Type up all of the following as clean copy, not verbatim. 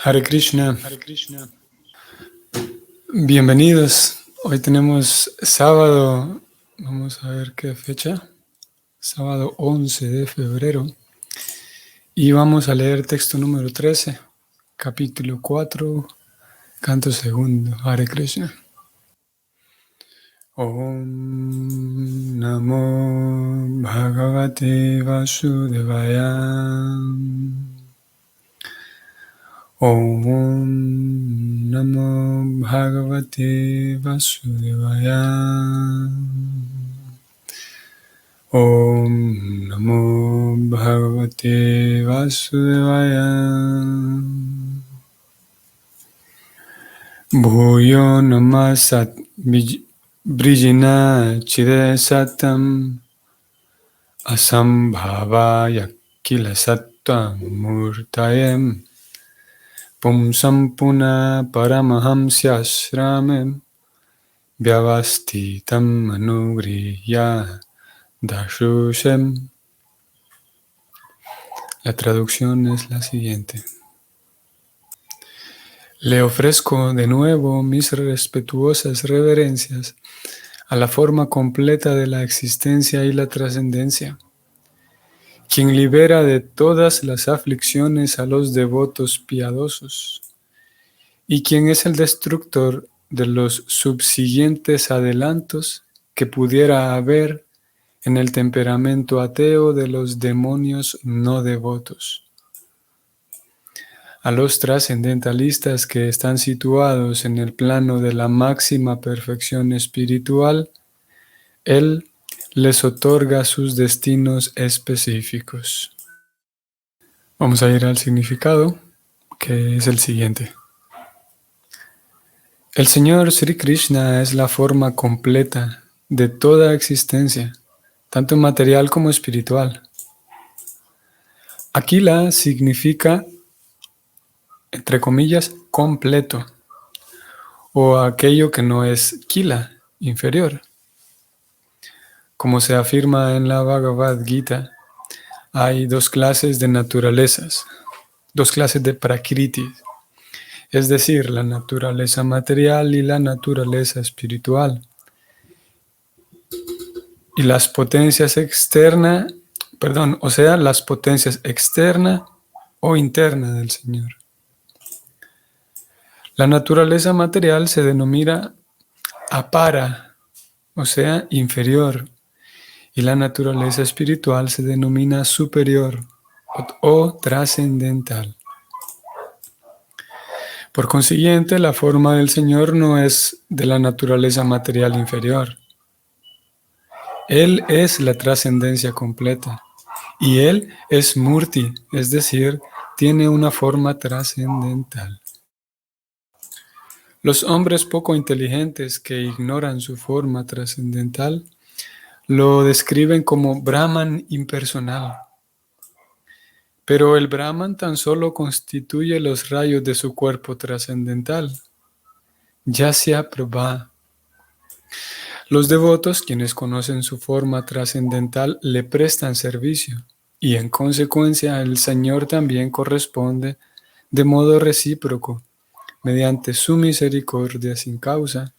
Hare Krishna, bienvenidos. Hoy tenemos sábado, vamos a ver qué fecha, sábado 11 de febrero, y vamos a leer texto número 13, capítulo 4, canto segundo, Hare Krishna. Om Namo Bhagavate Vasudevaya. Om Namo Bhagavate Vasudevaya. Om Namo Bhagavate Vasudevaya. Bhuyo Namasat Brijina Chide Satam Asambhavaya Kila Sattva Murtayem Pumsam Puna Paramahamsya Shramem Vyavastitam Manugriya Dashushem. La traducción es la siguiente. Le ofrezco de nuevo mis respetuosas reverencias a la forma completa de la existencia y la trascendencia, quien libera de todas las aflicciones a los devotos piadosos, y quien es el destructor de los subsiguientes adelantos que pudiera haber en el temperamento ateo de los demonios no devotos. A los trascendentalistas que están situados en el plano de la máxima perfección espiritual, Él les otorga sus destinos específicos. Vamos a ir al significado, que es el siguiente. El Señor Sri Krishna es la forma completa de toda existencia, tanto material como espiritual. Akila significa, entre comillas, completo, o aquello que no es kila, inferior. Como se afirma en la Bhagavad Gita, hay dos clases de naturalezas, dos clases de prakriti, es decir, la naturaleza material y la naturaleza espiritual. Y las potencias externas, las potencias externa o interna del Señor. La naturaleza material se denomina apara, o sea, inferior, y la naturaleza espiritual se denomina superior o trascendental. Por consiguiente, la forma del Señor no es de la naturaleza material inferior. Él es la trascendencia completa, y Él es Murti, es decir, tiene una forma trascendental. Los hombres poco inteligentes que ignoran su forma trascendental lo describen como Brahman impersonal. Pero el Brahman tan solo constituye los rayos de su cuerpo trascendental, Yasya Prabha. Los devotos, quienes conocen su forma trascendental, le prestan servicio, y en consecuencia el Señor también corresponde de modo recíproco, mediante su misericordia sin causa,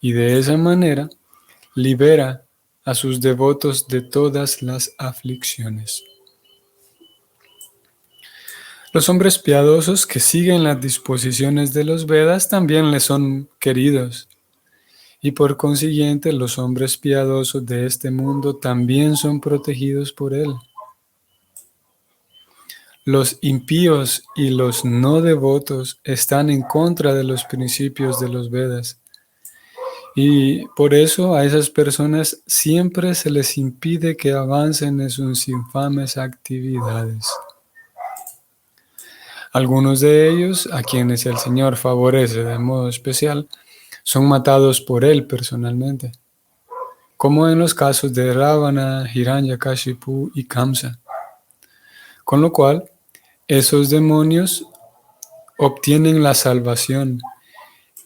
y de esa manera libera a sus devotos de todas las aflicciones. Los hombres piadosos que siguen las disposiciones de los Vedas también les son queridos, y por consiguiente los hombres piadosos de este mundo también son protegidos por él. Los impíos y los no devotos están en contra de los principios de los Vedas, y por eso a esas personas siempre se les impide que avancen en sus infames actividades. Algunos de ellos, a quienes el Señor favorece de modo especial, son matados por Él personalmente, como en los casos de Ravana, Hiranyakashipu y Kamsa. Con lo cual, esos demonios obtienen la salvación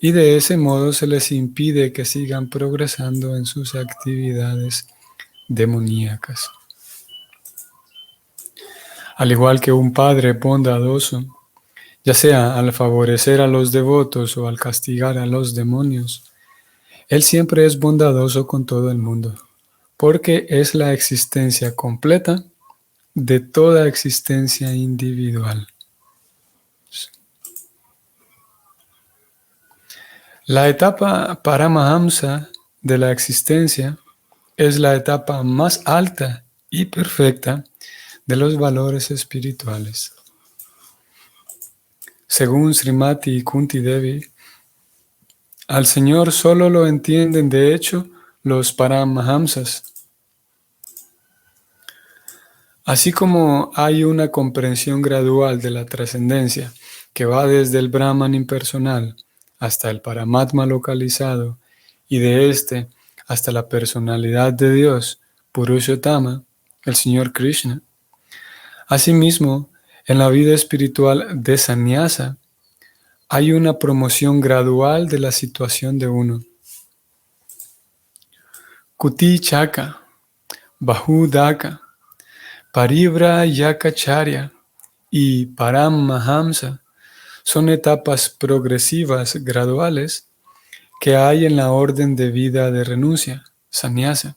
y de ese modo se les impide que sigan progresando en sus actividades demoníacas. Al igual que un padre bondadoso ya sea al favorecer a los devotos o al castigar a los demonios. Él siempre es bondadoso con todo el mundo, porque es la existencia completa de toda existencia individual. La etapa Paramahamsa de la existencia es la etapa más alta y perfecta de los valores espirituales. Según Srimati Kunti Devi, al Señor solo lo entienden de hecho los Paramahamsas. Así como hay una comprensión gradual de la trascendencia que va desde el Brahman impersonal hasta el Paramatma localizado y de este hasta la personalidad de Dios, Purushottama, el Señor Krishna. Asimismo, en la vida espiritual de Sannyasa hay una promoción gradual de la situación de uno. Kuti Chaka, Bahudaka, Paribra Yakacharya y Paramahamsa son etapas progresivas graduales que hay en la orden de vida de renuncia, sannyasa.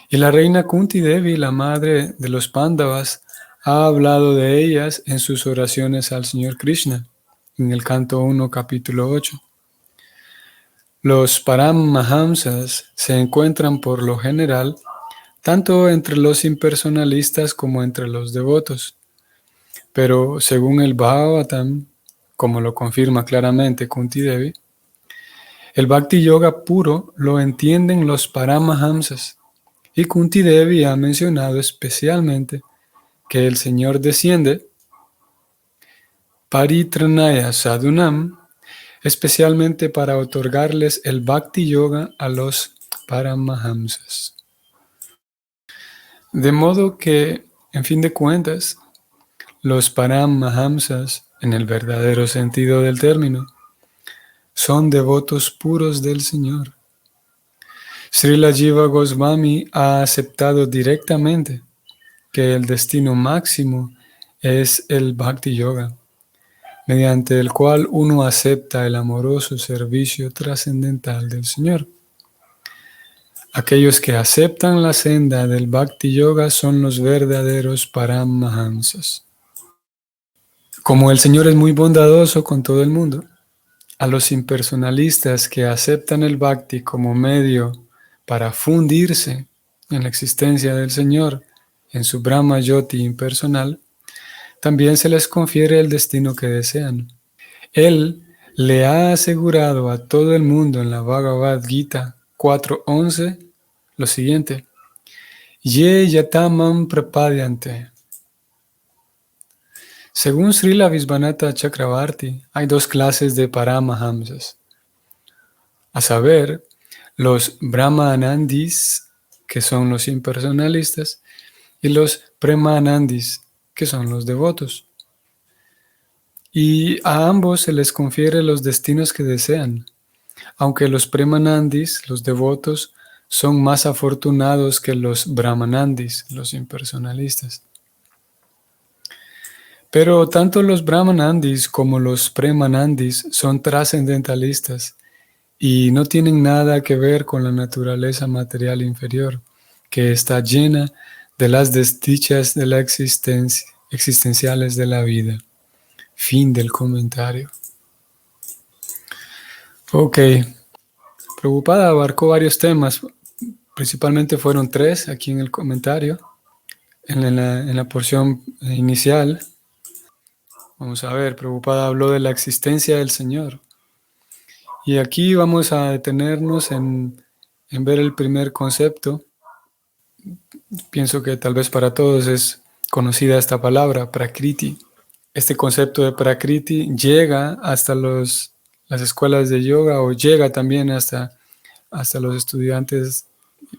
Y la reina Kunti Devi, la madre de los Pándavas, ha hablado de ellas en sus oraciones al Señor Krishna, en el canto 1, capítulo 8. Los Paramahamsas se encuentran por lo general tanto entre los impersonalistas como entre los devotos. Pero según el Bhagavatam, como lo confirma claramente Kunti Devi, el Bhakti Yoga puro lo entienden los Paramahamsas. Y Kunti Devi ha mencionado especialmente que el Señor desciende Paritranaya Sadhunam, especialmente para otorgarles el Bhakti Yoga a los Paramahamsas. De modo que, en fin de cuentas, los Paramahamsas, en el verdadero sentido del término, son devotos puros del Señor. Srila Jiva Goswami ha aceptado directamente que el destino máximo es el Bhakti Yoga, mediante el cual uno acepta el amoroso servicio trascendental del Señor. Aquellos que aceptan la senda del Bhakti Yoga son los verdaderos Paramahamsas. Como el Señor es muy bondadoso con todo el mundo, a los impersonalistas que aceptan el Bhakti como medio para fundirse en la existencia del Señor, en su Brahma Yoti impersonal, también se les confiere el destino que desean. Él le ha asegurado a todo el mundo en la Bhagavad Gita 4.11 lo siguiente: Ye yatamam prapadyante. Según Srila Visvanatha Chakravarti, hay dos clases de Paramahamsas, a saber, los Brahmanandis, que son los impersonalistas, y los Premanandis, que son los devotos. Y a ambos se les confiere los destinos que desean, aunque los Premanandis, los devotos, son más afortunados que los Brahmanandis, los impersonalistas. Pero tanto los Brahmanandis como los Premanandis son trascendentalistas y no tienen nada que ver con la naturaleza material inferior, que está llena de las desdichas de la existenciales de la vida. Fin del comentario. Ok. Prabhupada abarcó varios temas, principalmente fueron 3 aquí en el comentario, en la porción inicial. Vamos a ver, Prabhupada habló de la existencia del Señor. Y aquí vamos a detenernos en ver el primer concepto. Pienso que tal vez para todos es conocida esta palabra, Prakriti. Este concepto de Prakriti llega hasta las escuelas de yoga o llega también hasta los estudiantes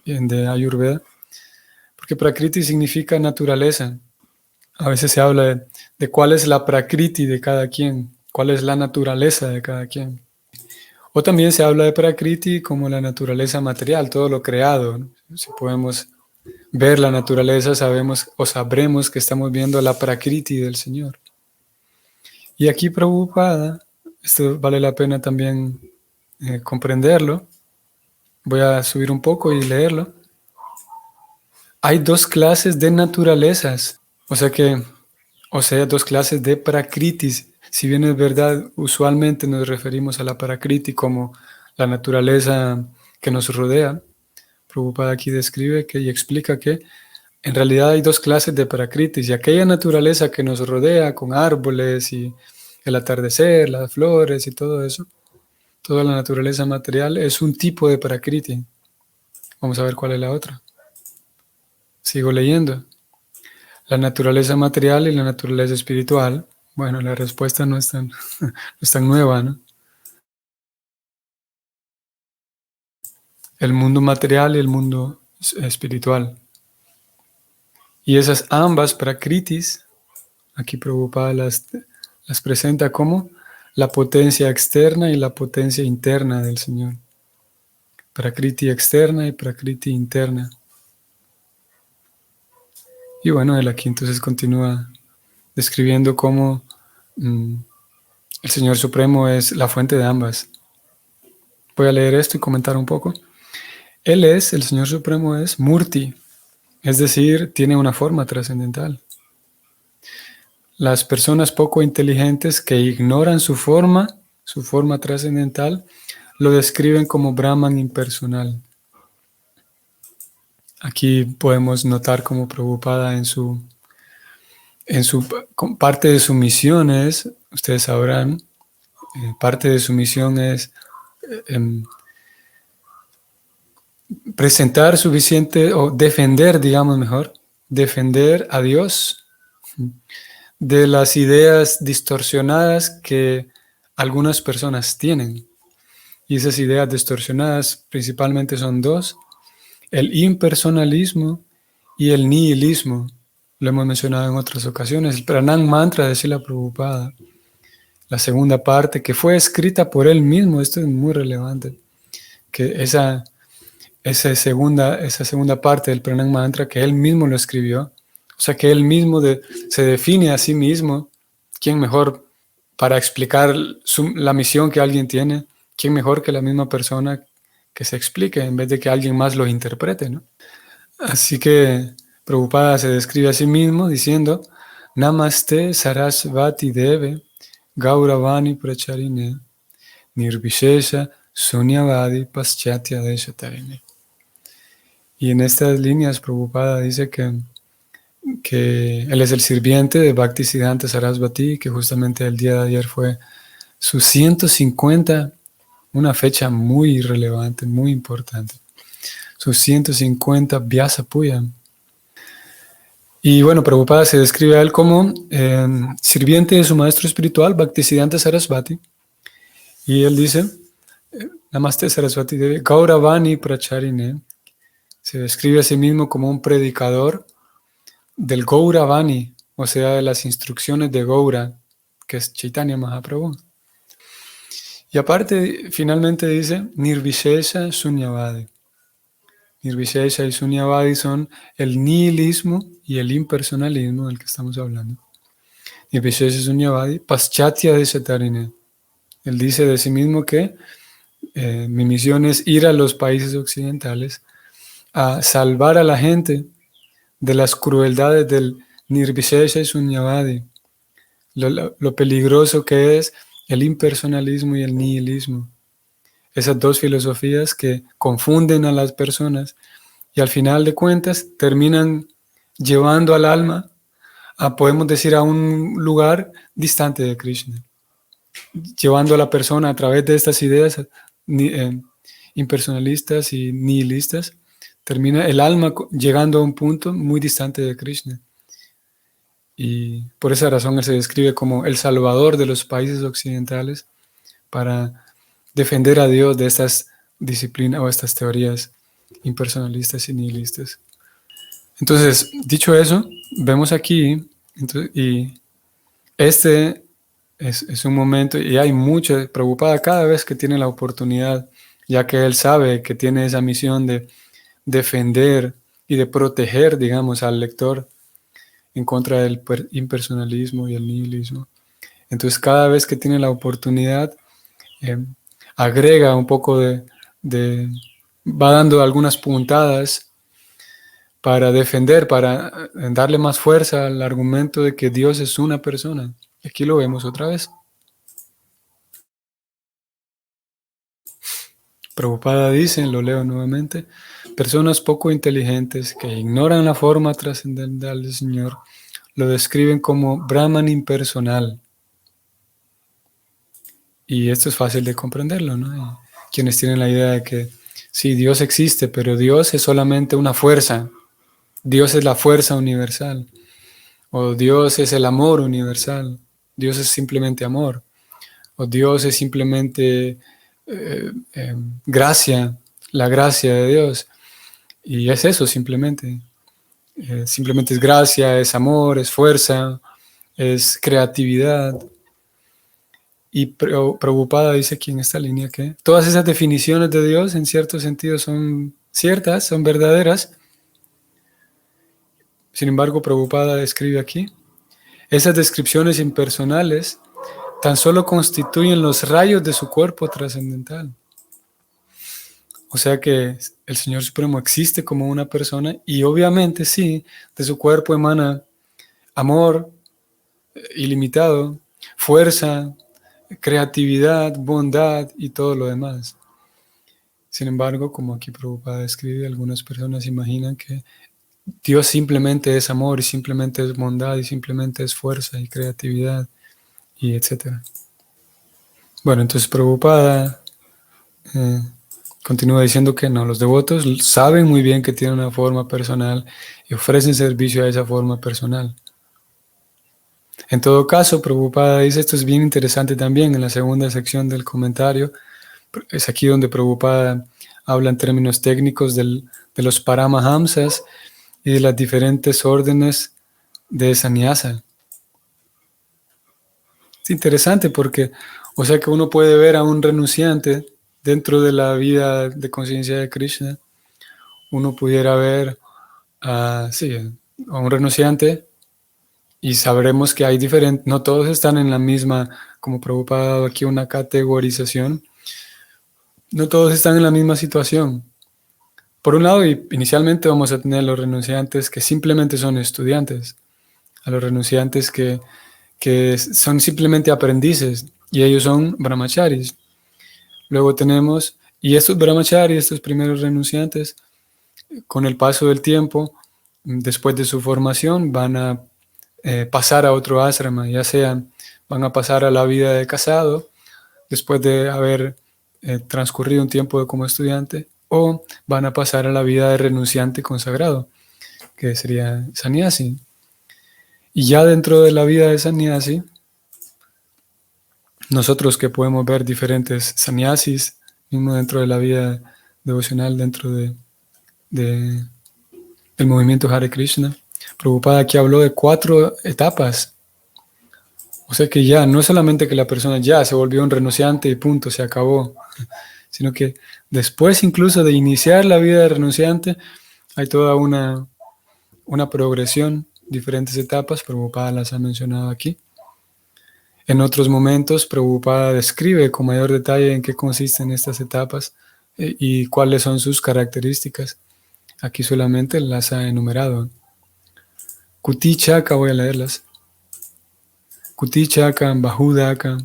de Ayurveda, porque Prakriti significa naturaleza. A veces se habla de cuál es la Prakriti de cada quien, cuál es la naturaleza de cada quien. O también se habla de Prakriti como la naturaleza material, todo lo creado, ¿no? Si podemos ver la naturaleza, sabemos o sabremos que estamos viendo la Prakriti del Señor. Y aquí Prabhupada, esto vale la pena también comprenderlo. Voy a subir un poco y leerlo. Hay dos clases de naturalezas, o sea, dos clases de prakritis. Si bien es verdad, usualmente nos referimos a la prakriti como la naturaleza que nos rodea. Prabhupada aquí describe y explica que en realidad hay dos clases de prakritis, y aquella naturaleza que nos rodea con árboles y el atardecer, las flores y todo eso, toda la naturaleza material es un tipo de prakriti. Vamos a ver cuál es la otra. Sigo leyendo. La naturaleza material y la naturaleza espiritual. Bueno, la respuesta no es tan, no es tan nueva, ¿no? El mundo material y el mundo espiritual. Y esas ambas prakritis, aquí Prabhupada las presenta como la potencia externa y la potencia interna del Señor. Prakriti externa y prakriti interna. Y bueno, él aquí entonces continúa describiendo cómo el Señor Supremo es la fuente de ambas. Voy a leer esto y comentar un poco. El Señor Supremo es Murti, es decir, tiene una forma trascendental. Las personas poco inteligentes que ignoran su forma trascendental, lo describen como Brahman impersonal. Aquí podemos notar como Prabhupada en su parte de su misión es, ustedes sabrán, parte de su misión es presentar suficiente, o defender, digamos mejor, defender a Dios de las ideas distorsionadas que algunas personas tienen. Y esas ideas distorsionadas principalmente son dos: el impersonalismo y el nihilismo. Lo hemos mencionado en otras ocasiones. El Pranam Mantra de Srila Prabhupada, la segunda parte, que fue escrita por él mismo, esto es muy relevante, que esa segunda parte del Pranam Mantra, que él mismo lo escribió, o sea que él mismo se define a sí mismo. ¿Quién mejor para explicar la misión que alguien tiene? ¿Quién mejor que la misma persona que se explique en vez de que alguien más lo interprete, ¿no? Así que Prabhupada se describe a sí mismo diciendo: Namaste Sarasvati Deve Gauravani Pracharine Nirvishesha Sunyavadi Paschatya Deshatarine. Y en estas líneas Prabhupada dice que él es el sirviente de Bhaktisiddhanta Sarasvati, que justamente el día de ayer fue su 150, una fecha muy relevante, muy importante, sus 150 Vyasa Puya. Y bueno, Prabhupada se describe a él como sirviente de su maestro espiritual, Bhaktisiddhanta Sarasvati. Y él dice: Namaste Sarasvati Devi Gauravani Pracharine. Se describe a sí mismo como un predicador del Gauravani, o sea, de las instrucciones de Gaura, que es Chaitanya Mahaprabhu. Y aparte, finalmente dice Nirvishesha Sunyavadi. Nirvishesha y Sunyavadi son el nihilismo y el impersonalismo del que estamos hablando. Nirvishesha Sunyavadi Paschatya Deshatarine. Él dice de sí mismo que mi misión es ir a los países occidentales a salvar a la gente de las crueldades del Nirvishesha y Sunyavadi, lo peligroso que es el impersonalismo y el nihilismo. Esas dos filosofías que confunden a las personas y al final de cuentas terminan llevando al alma podemos decir, a un lugar distante de Krishna, llevando a la persona a través de estas ideas impersonalistas y nihilistas, termina el alma llegando a un punto muy distante de Krishna. Y por esa razón él se describe como el salvador de los países occidentales para defender a Dios de estas disciplinas o estas teorías impersonalistas y nihilistas. Entonces, dicho eso, vemos aquí, y este es un momento, y hay mucho preocupada cada vez que tiene la oportunidad, ya que él sabe que tiene esa misión de defender y de proteger, digamos, al lector en contra del impersonalismo y el nihilismo. Entonces cada vez que tiene la oportunidad, eh, agrega un poco va dando algunas puntadas para defender, para darle más fuerza al argumento de que Dios es una persona. Aquí lo vemos otra vez. Prabhupada dice, lo leo nuevamente, personas poco inteligentes que ignoran la forma trascendental del Señor lo describen como Brahman impersonal. Y esto es fácil de comprenderlo, ¿no? Y quienes tienen la idea de que sí, Dios existe, pero Dios es solamente una fuerza. Dios es la fuerza universal. O Dios es el amor universal. Dios es simplemente amor. O Dios es simplemente gracia, la gracia de Dios. Y es eso simplemente. Simplemente es gracia, es amor, es fuerza, es creatividad. Y Prabhupada dice aquí en esta línea que todas esas definiciones de Dios en cierto sentido son ciertas, son verdaderas. Sin embargo, Prabhupada escribe aquí, esas descripciones impersonales tan solo constituyen los rayos de su cuerpo trascendental. O sea que el Señor Supremo existe como una persona y obviamente sí, de su cuerpo emana amor ilimitado, fuerza, creatividad, bondad y todo lo demás. Sin embargo, como aquí Prabhupada escribe, algunas personas imaginan que Dios simplemente es amor y simplemente es bondad y simplemente es fuerza y creatividad y etcétera. Bueno, entonces Prabhupada continúa diciendo que no, los devotos saben muy bien que tienen una forma personal y ofrecen servicio a esa forma personal. En todo caso, Prabhupada dice, esto es bien interesante también en la segunda sección del comentario, es aquí donde Prabhupada habla en términos técnicos de los paramahamsas y de las diferentes órdenes de sannyasa. Es interesante porque, o sea que uno puede ver a un renunciante dentro de la vida de conciencia de Krishna, uno pudiera ver sí, a un renunciante y sabremos que hay diferentes, no todos están en la misma, como Prabhupada ha dado aquí una categorización, no todos están en la misma situación. Por un lado, inicialmente vamos a tener a los renunciantes que simplemente son estudiantes, a los renunciantes que son simplemente aprendices y ellos son brahmacharis. Luego tenemos, y estos brahmacharis, estos primeros renunciantes, con el paso del tiempo, después de su formación, van a pasar a otro asrama, ya sea van a pasar a la vida de casado, después de haber transcurrido un tiempo como estudiante, o van a pasar a la vida de renunciante consagrado, que sería sannyasi. Y ya dentro de la vida de sannyasi, nosotros que podemos ver diferentes sannyasis, mismo dentro de la vida devocional, dentro del movimiento Hare Krishna, Prabhupada aquí habló de 4 etapas. O sea que ya, no es solamente que la persona ya se volvió un renunciante y punto, se acabó, sino que después incluso de iniciar la vida de renunciante, hay toda una progresión, diferentes etapas, Prabhupada las ha mencionado aquí. En otros momentos, Prabhupada describe con mayor detalle en qué consisten estas etapas y cuáles son sus características. Aquí solamente las ha enumerado. Kuti Chaka, voy a leerlas. Kuti Chaka, Bahudaka,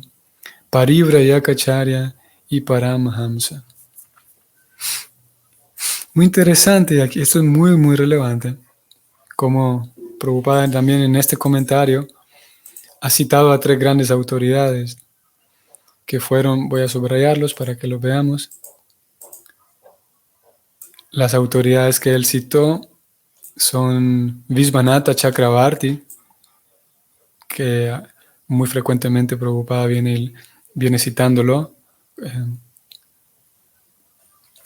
Parivrayakacharya y Paramahamsa. Muy interesante, aquí esto es muy, muy relevante. Como Prabhupada también en este comentario ha citado a 3 grandes autoridades que fueron, voy a subrayarlos para que los veamos. Las autoridades que él citó son Visvanatha Chakravarti, que muy frecuentemente Prabhupada viene citándolo,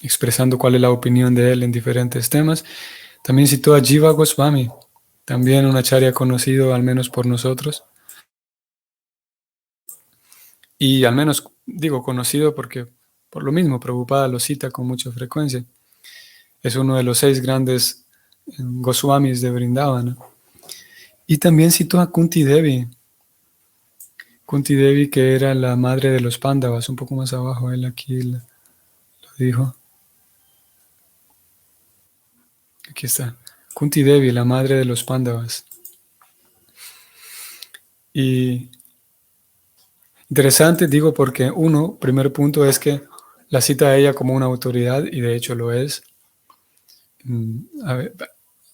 expresando cuál es la opinión de él en diferentes temas. También citó a Jiva Goswami, también un acharya conocido al menos por nosotros. Y al menos digo conocido porque por lo mismo Prabhupada lo cita con mucha frecuencia. Es uno de los 6 grandes Goswamis de Vrindavana. Y también citó a Kunti Devi. Kunti Devi, que era la madre de los Pándavas, un poco más abajo, él aquí lo dijo. Aquí está. Kunti Devi, la madre de los Pándavas. Y interesante, digo, porque primer punto es que la cita a ella como una autoridad, y de hecho lo es. A ver,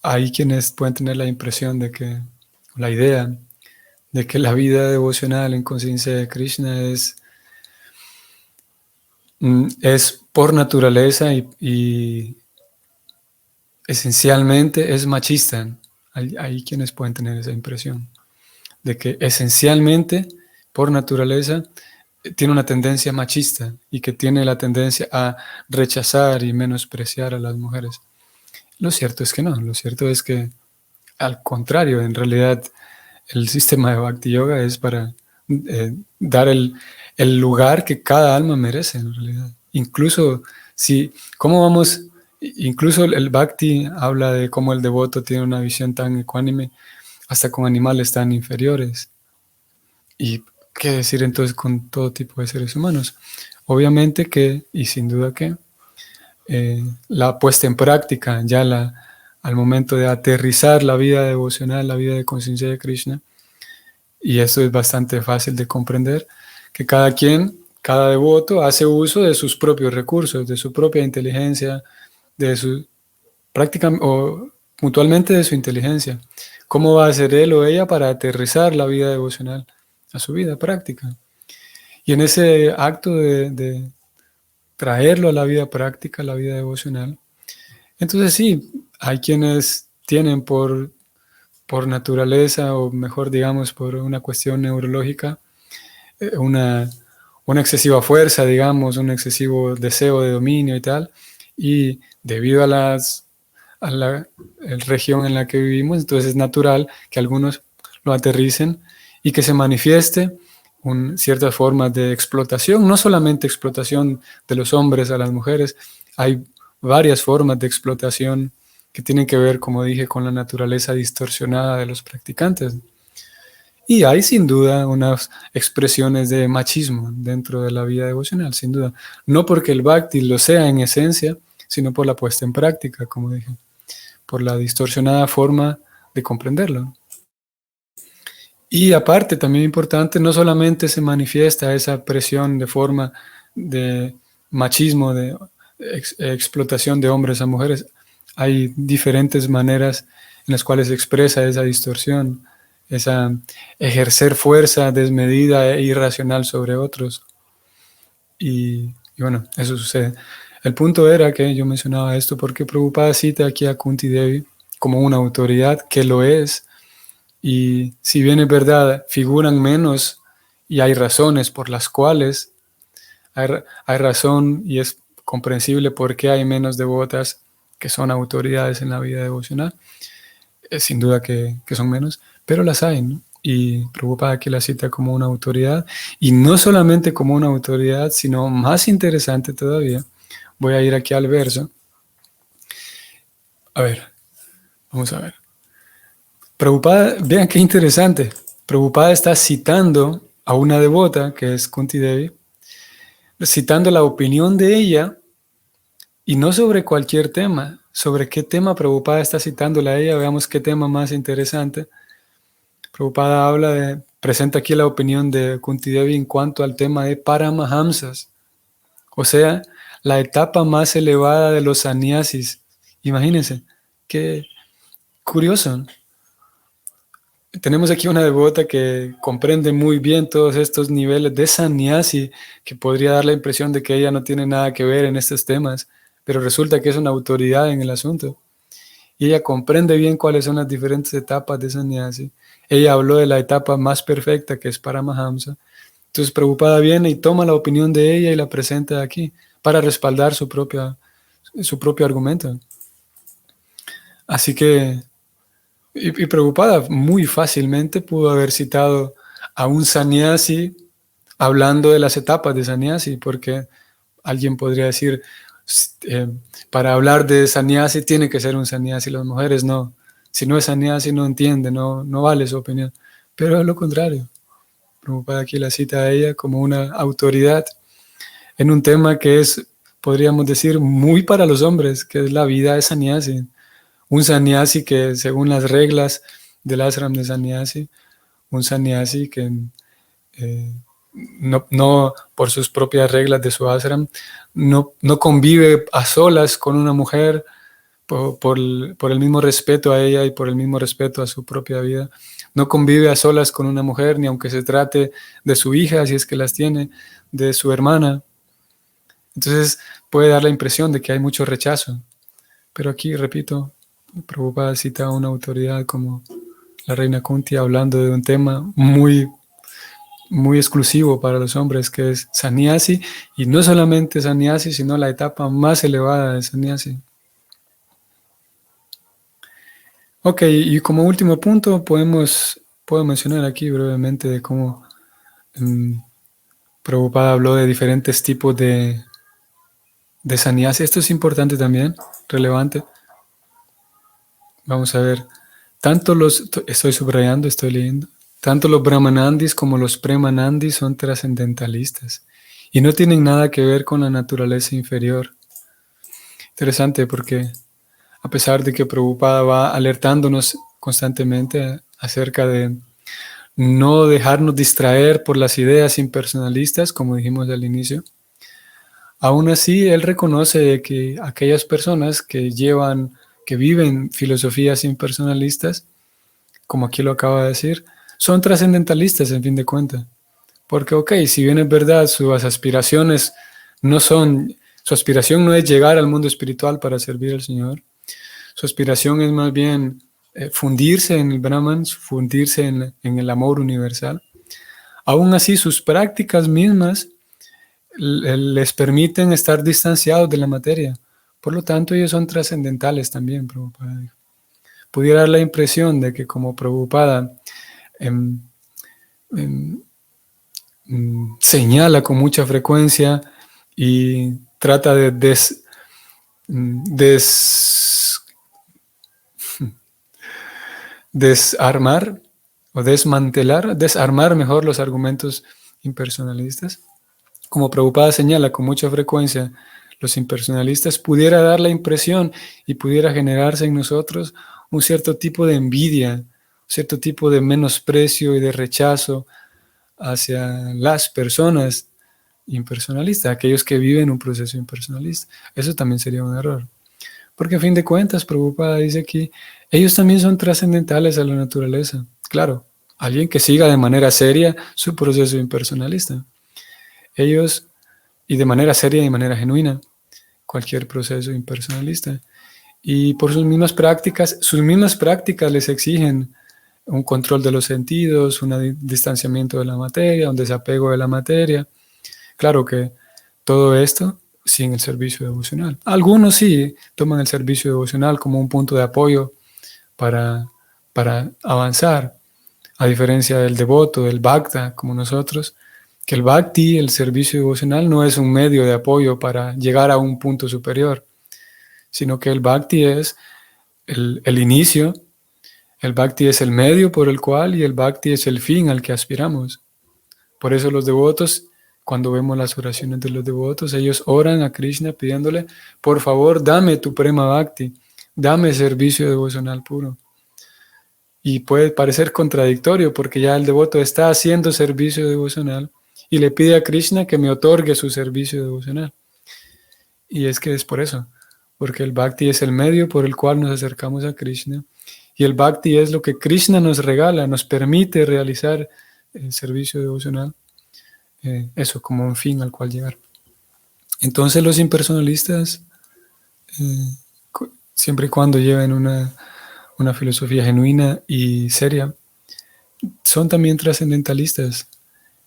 hay quienes pueden tener la impresión de que, la idea de que la vida devocional en conciencia de Krishna es por naturaleza y esencialmente es machista. Hay quienes pueden tener esa impresión de que esencialmente, por naturaleza, tiene una tendencia machista y que tiene la tendencia a rechazar y menospreciar a las mujeres. Lo cierto es que no, lo cierto es que al contrario, en realidad el sistema de Bhakti Yoga es para dar el lugar que cada alma merece en realidad. Incluso si, ¿cómo vamos? Incluso el Bhakti habla de cómo el devoto tiene una visión tan ecuánime hasta con animales tan inferiores. ¿Y qué decir entonces con todo tipo de seres humanos? Obviamente que, y sin duda que, la puesta en práctica, al momento de aterrizar la vida devocional, la vida de conciencia de Krishna, y eso es bastante fácil de comprender, que cada devoto hace uso de sus propios recursos, de su propia inteligencia, de su práctica o puntualmente de su inteligencia. ¿Cómo va a hacer él o ella para aterrizar la vida devocional a su vida práctica? Y en ese acto de traerlo a la vida práctica, a la vida devocional, entonces sí, hay quienes tienen por naturaleza, o mejor digamos, por una cuestión neurológica, una excesiva fuerza, digamos, un excesivo deseo de dominio y tal, y debido a la región en la que vivimos, entonces es natural que algunos lo aterricen y que se manifieste ciertas formas de explotación, no solamente explotación de los hombres a las mujeres, hay varias formas de explotación que tienen que ver, como dije, con la naturaleza distorsionada de los practicantes. Y hay sin duda unas expresiones de machismo dentro de la vida devocional, sin duda. No porque el bhakti lo sea en esencia, sino por la puesta en práctica, como dije, por la distorsionada forma de comprenderlo. Y aparte, también importante, no solamente se manifiesta esa presión de forma de machismo, de explotación de hombres a mujeres, hay diferentes maneras en las cuales se expresa esa distorsión, esa ejercer fuerza desmedida e irracional sobre otros. Y bueno, eso sucede. El punto era que yo mencionaba esto porque Prabhupada cita aquí a Kunti Devi como una autoridad que lo es. Y si bien es verdad, figuran menos y hay razones por las cuales hay razón y es comprensible por qué hay menos devotas que son autoridades en la vida devocional. Sin duda que son menos, pero las hay, ¿no? Y Prabhupada aquí la cita como una autoridad, y no solamente como una autoridad, sino más interesante todavía. Voy a ir aquí al verso. A ver, vamos a ver. Prabhupada, vean qué interesante. Prabhupada está citando a una devota, que es Kunti Devi, citando la opinión de ella, y no sobre cualquier tema. ¿Sobre qué tema Prabhupada está citándola a ella? Veamos qué tema más interesante. Prabhupada presenta aquí la opinión de Kunti Devi en cuanto al tema de Paramahamsas, o sea, la etapa más elevada de los sannyasis. Imagínense, qué curioso. Tenemos aquí una devota que comprende muy bien todos estos niveles de sannyasi, que podría dar la impresión de que ella no tiene nada que ver en estos temas, pero resulta que es una autoridad en el asunto. Y ella comprende bien cuáles son las diferentes etapas de sannyasi. Ella habló de la etapa más perfecta, que es Paramahamsa. Entonces, Prabhupada viene y toma la opinión de ella y la presenta aquí para respaldar su propio argumento. Así que, y Prabhupada muy fácilmente pudo haber citado a un sannyasi hablando de las etapas de sannyasi, porque alguien podría decir, para hablar de sannyasi tiene que ser un sannyasi, las mujeres no. Si no es sannyasi no entiende, no vale su opinión. Pero es lo contrario. Prabhupada aquí la cita a ella como una autoridad en un tema que es, podríamos decir, muy para los hombres, que es la vida de sannyasi. Un sannyasi que, según las reglas del ashram de sannyasi, un sannyasi que no por sus propias reglas de su ashram, no convive a solas con una mujer por el mismo respeto a ella y por el mismo respeto a su propia vida. No convive a solas con una mujer, ni aunque se trate de su hija, si es que las tiene, de su hermana. Entonces puede dar la impresión de que hay mucho rechazo. Pero aquí, repito, Prabhupada cita a una autoridad como la reina Kunti hablando de un tema muy, muy exclusivo para los hombres, que es sannyasi, y no solamente sannyasi, sino la etapa más elevada de sannyasi. Ok, y como último punto puedo mencionar aquí brevemente de cómo Prabhupada habló de diferentes tipos de sannyasi. Esto es importante también, relevante. Vamos a ver, estoy subrayando, estoy leyendo, tanto los brahmanandis como los premanandis son trascendentalistas y no tienen nada que ver con la naturaleza inferior. Interesante porque a pesar de que Prabhupada va alertándonos constantemente acerca de no dejarnos distraer por las ideas impersonalistas, como dijimos al inicio, aún así él reconoce que aquellas personas que viven filosofías impersonalistas, como aquí lo acaba de decir, son trascendentalistas en fin de cuentas. Porque, ok, si bien es verdad, su aspiración no es llegar al mundo espiritual para servir al Señor. Su aspiración es más bien fundirse en el Brahman, fundirse en el amor universal. Aún así, sus prácticas mismas les permiten estar distanciados de la materia. Por lo tanto, ellos son trascendentales también, Prabhupada. Pudiera dar la impresión de que como Prabhupada señala con mucha frecuencia y trata de desarmar o desarmar mejor los argumentos impersonalistas. Como Prabhupada señala con mucha frecuencia, los impersonalistas pudiera dar la impresión y pudiera generarse en nosotros un cierto tipo de envidia, un cierto tipo de menosprecio y de rechazo hacia las personas impersonalistas, aquellos que viven un proceso impersonalista. Eso también sería un error. Porque a fin de cuentas, Prabhupada dice aquí, ellos también son trascendentales a la naturaleza. Claro, alguien que siga de manera seria su proceso impersonalista. Ellos, y de manera seria y de manera genuina, cualquier proceso impersonalista. Y por sus mismas prácticas les exigen un control de los sentidos, un distanciamiento de la materia, un desapego de la materia. Claro que todo esto sin el servicio devocional. Algunos sí toman el servicio devocional como un punto de apoyo para avanzar, a diferencia del devoto, del bhakta, como nosotros, que el bhakti, el servicio devocional, no es un medio de apoyo para llegar a un punto superior, sino que el bhakti es el inicio, el bhakti es el medio por el cual y el bhakti es el fin al que aspiramos. Por eso los devotos, cuando vemos las oraciones de los devotos, ellos oran a Krishna pidiéndole, por favor, dame tu prema bhakti, dame servicio devocional puro. Y puede parecer contradictorio porque ya el devoto está haciendo servicio devocional y le pide a Krishna que me otorgue su servicio devocional. Y es que es por eso, porque el bhakti es el medio por el cual nos acercamos a Krishna y el bhakti es lo que Krishna nos regala, nos permite realizar el servicio devocional, eso como un fin al cual llegar. Entonces los impersonalistas, siempre y cuando lleven una filosofía genuina y seria, son también trascendentalistas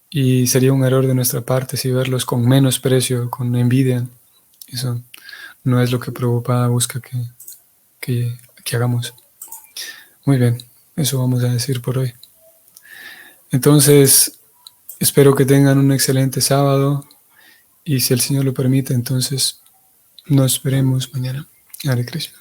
y sería un error de nuestra parte si verlos con menosprecio, con envidia. Eso no es lo que Prabhupada busca que hagamos. Muy bien, eso vamos a decir por hoy. Entonces, espero que tengan un excelente sábado y si el Señor lo permite, entonces nos veremos mañana. Hare Krishna.